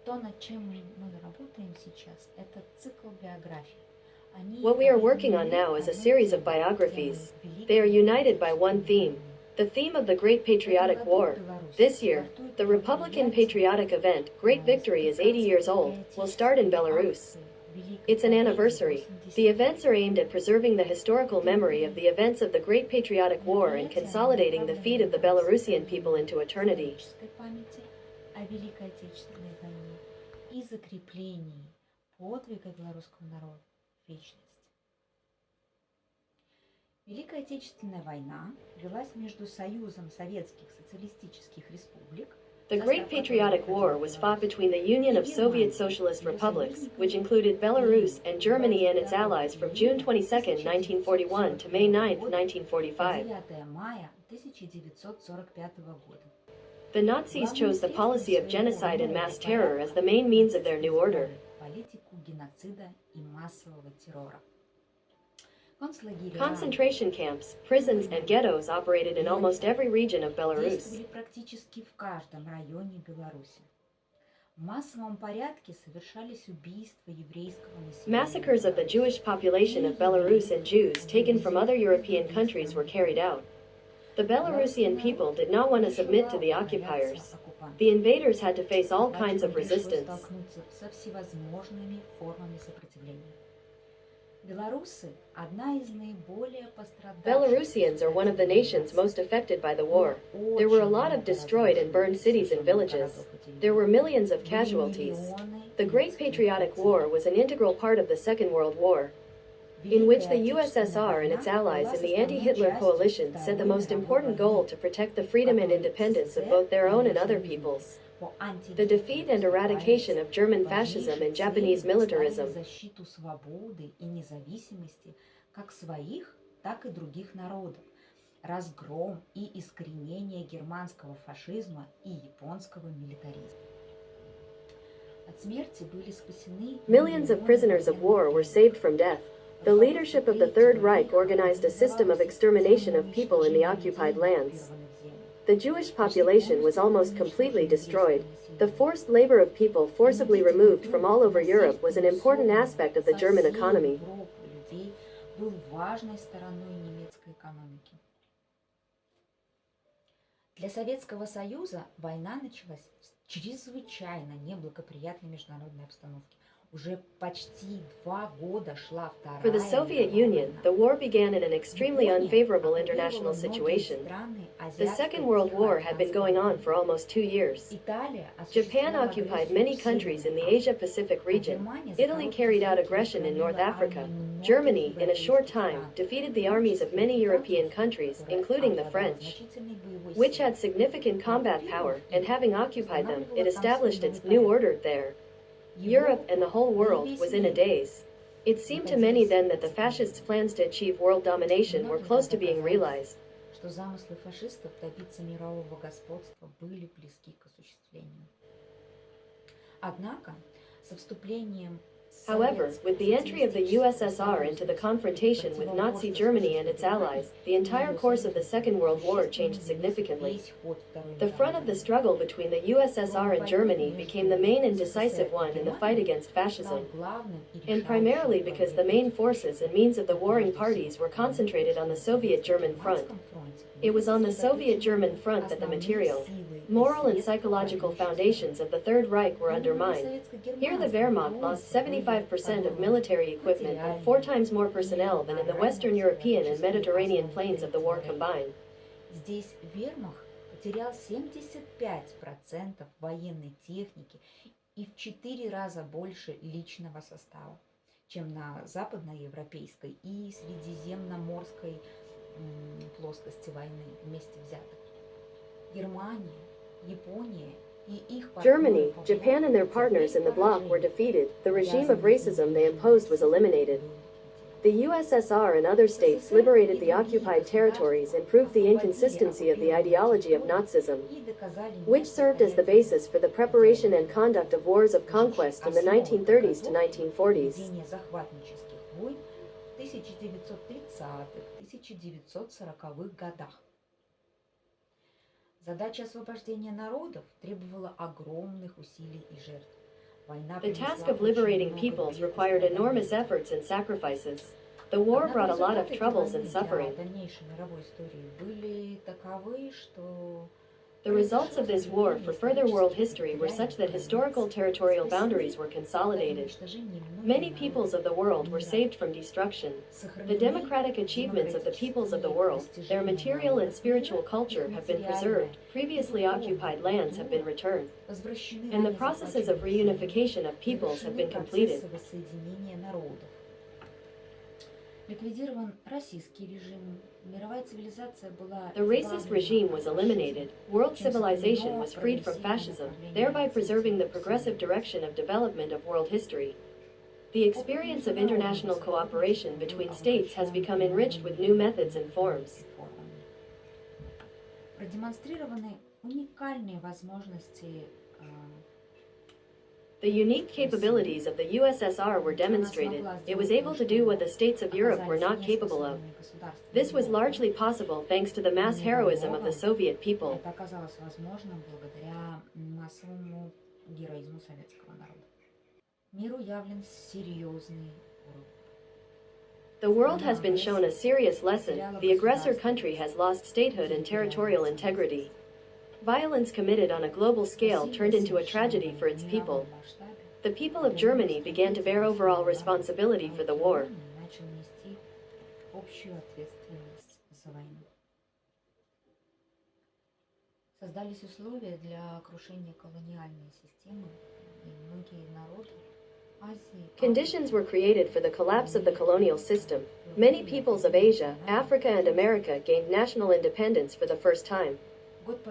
То, над чем мы работаем сейчас, это цикл биографий. What we are working on now is a series of biographies. They are united by one theme, the theme of the Great Patriotic War. This year, the Republican Patriotic Event, Great Victory is 80 years old, will start in Belarus. It's an anniversary. The events are aimed at preserving the historical memory of the events of the Great Patriotic War and consolidating the feat of the Belarusian people into eternity. О Великой Отечественной войне и закреплении подвига белорусского народа в вечность. Великая Отечественная война велась между Союзом Советских Социалистических Республик. The Great Patriotic War was fought between the Union of Soviet Socialist Republics, which included Belarus and Germany and its allies from June 22, 1941 to May 9, 1945. The Nazis chose the policy of genocide and mass terror as the main means of their new order. Concentration camps, prisons, and ghettos operated in almost every region of Belarus. Massacres of the Jewish population of Belarus and Jews taken from other European countries were carried out. The Belarusian people did not want to submit to the occupiers. The invaders had to face all kinds of resistance. Belarusians are one of the nations most affected by the war. There were a lot of destroyed and burned cities and villages. There were millions of casualties. The Great Patriotic War was an integral part of the Second World War, in which the USSR and its allies in the anti-Hitler coalition set the most important goal to protect the freedom and independence of both their own and other peoples. The defeat and eradication of German fascism and Japanese militarism. Разгром и искоренение германского фашизма и японского милитаризма. От смерти были спасены. Millions of prisoners of war were saved from death. The leadership of the Third Reich organized a system of extermination of people in the occupied lands. The Jewish population was almost completely destroyed. The forced labor of people forcibly removed from all over Europe was an important aspect of the German economy. Для Советского Союза война началась в чрезвычайно неблагоприятной международной обстановке. For the Soviet Union, the war began in an extremely unfavorable international situation. The Second World War had been going on for almost 2 years. Japan occupied many countries in the Asia-Pacific region. Italy carried out aggression in North Africa. Germany, in a short time, defeated the armies of many European countries, including the French, which had significant combat power, and having occupied them, it established its new order there. Europe and the whole world was in a daze. It seemed to many then that the fascists' plans to achieve world domination were close to being realized. However, with the entry of the USSR into the confrontation with Nazi Germany and its allies, the entire course of the Second World War changed significantly. The front of the struggle between the USSR and Germany became the main and decisive one in the fight against fascism, and primarily because the main forces and means of the warring parties were concentrated on the Soviet-German front. It was on the Soviet-German front that the material, moral and psychological foundations of the Third Reich were undermined. Here the Wehrmacht lost 75% of military equipment and 4 times more personnel than in the Western European and Mediterranean plains of the war combined. Здесь Вермахт потерял 75% военной техники и в 4 раза больше личного состава, чем на западноевропейской и средиземноморской плоскости войны вместе взятых. Германия, Япония и их Germany, Japan and their partners in the bloc were defeated. The regime of racism they imposed was eliminated. The USSR and other states liberated the occupied territories and proved the inconsistency of the ideology of Nazism, which served as the basis for the preparation and conduct of wars of conquest in the 1930s to 1940s. 1930-1940-х годах. Задача освобождения народов требовала огромных усилий и жертв. The task of liberating peoples required enormous efforts and sacrifices. The war brought a lot of troubles and suffering. The results of this war for further world history were such that historical territorial boundaries were consolidated. Many peoples of the world were saved from destruction. The democratic achievements of the peoples of the world, their material and spiritual culture have been preserved, previously occupied lands have been returned, and the processes of reunification of peoples have been completed. The racist regime was eliminated, world civilization was freed from fascism, thereby preserving the progressive direction of development of world history. The experience of international cooperation between states has become enriched with new methods and forms. The unique capabilities of the USSR were demonstrated. It was able to do what the states of Europe were not capable of. This was largely possible thanks to the mass heroism of the Soviet people. The world has been shown a serious lesson. The aggressor country has lost statehood and territorial integrity. Violence committed on a global scale turned into a tragedy for its people. The people of Germany began to bear overall responsibility for the war. Conditions were created for the collapse of the colonial system. Many peoples of Asia, Africa, and America gained national independence for the first time.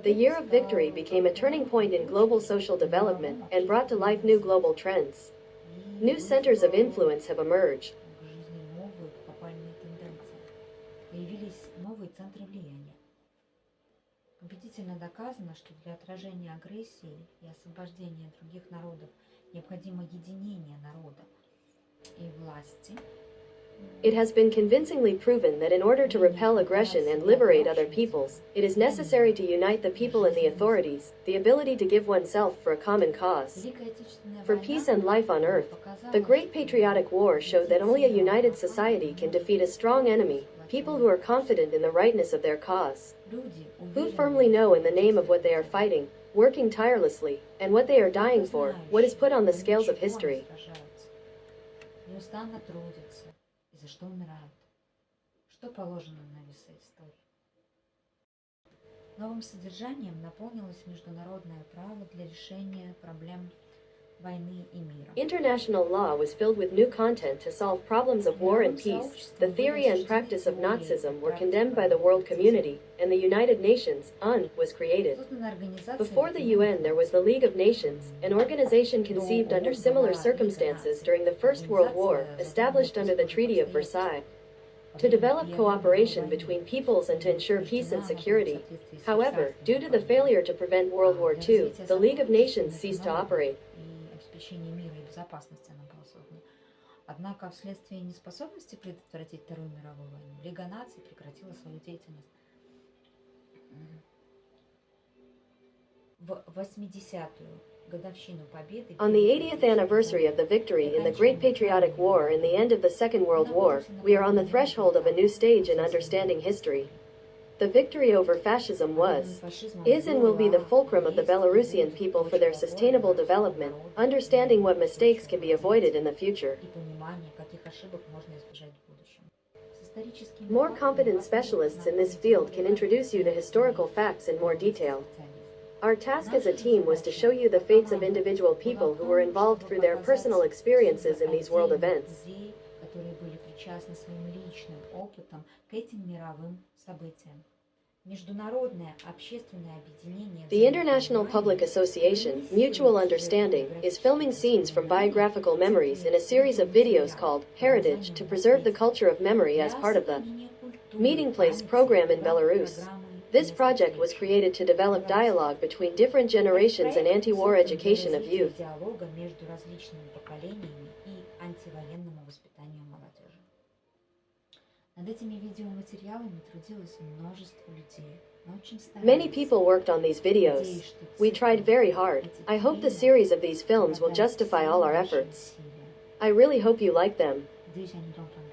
The Year of Victory became a turning point in global social development and brought to life new global trends. New centers of influence have emerged. Убедительно доказано, что для отражения агрессии и освобождения других народов необходимо единение народа и власти. It has been convincingly proven that in order to repel aggression and liberate other peoples, it is necessary to unite the people and the authorities, the ability to give oneself for a common cause. For peace and life on earth, the Great Patriotic War showed that only a united society can defeat a strong enemy, people who are confident in the rightness of their cause, who firmly know in the name of what they are fighting, working tirelessly, and what they are dying for, what is put on the scales of history. За что умирают? Что положено на весы истории? Новым содержанием наполнилось международное право для решения проблем войны и мира. International law was filled with new content to solve problems of war and peace. The theory and practice of Nazism were condemned by the world community, and the United Nations, UN, was created. Before the UN, there was the League of Nations, an organization conceived under similar circumstances during the First World War, established under the Treaty of Versailles, to develop cooperation between peoples and to ensure peace and security. However, due to the failure to prevent World War II, the League of Nations ceased to operate. Мира и безопасности она была создана. Однако вследствие неспособности предотвратить Вторую мировую войну Лига наций прекратила свою деятельность. В 80-ю годовщину победы On the 80th anniversary of the victory in the Great Patriotic War and the end of the Second World War, we are on the threshold of a new stage in understanding history. The victory over fascism was, is and will be the fulcrum of the Belarusian people for their sustainable development, understanding what mistakes can be avoided in the future. More competent specialists in this field can introduce you to historical facts in more detail. Our task as a team was to show you the fates of individual people who were involved through their personal experiences in these world events. The International Public Association, Mutual Understanding, is filming scenes from biographical memories in a series of videos called Heritage to preserve the culture of memory as part of the Meeting Place program in Belarus. This project was created to develop dialogue between different generations and anti-war education of youth. Над этими видеоматериалами трудилось множество людей, Мы очень Many старались. people worked on these videos. Надеюсь, что We цикл tried very hard. I hope the этих фильмов series of these films will оправдает justify все all our наши efforts. усилия. I really hope you like them. Надеюсь, они вам понравятся.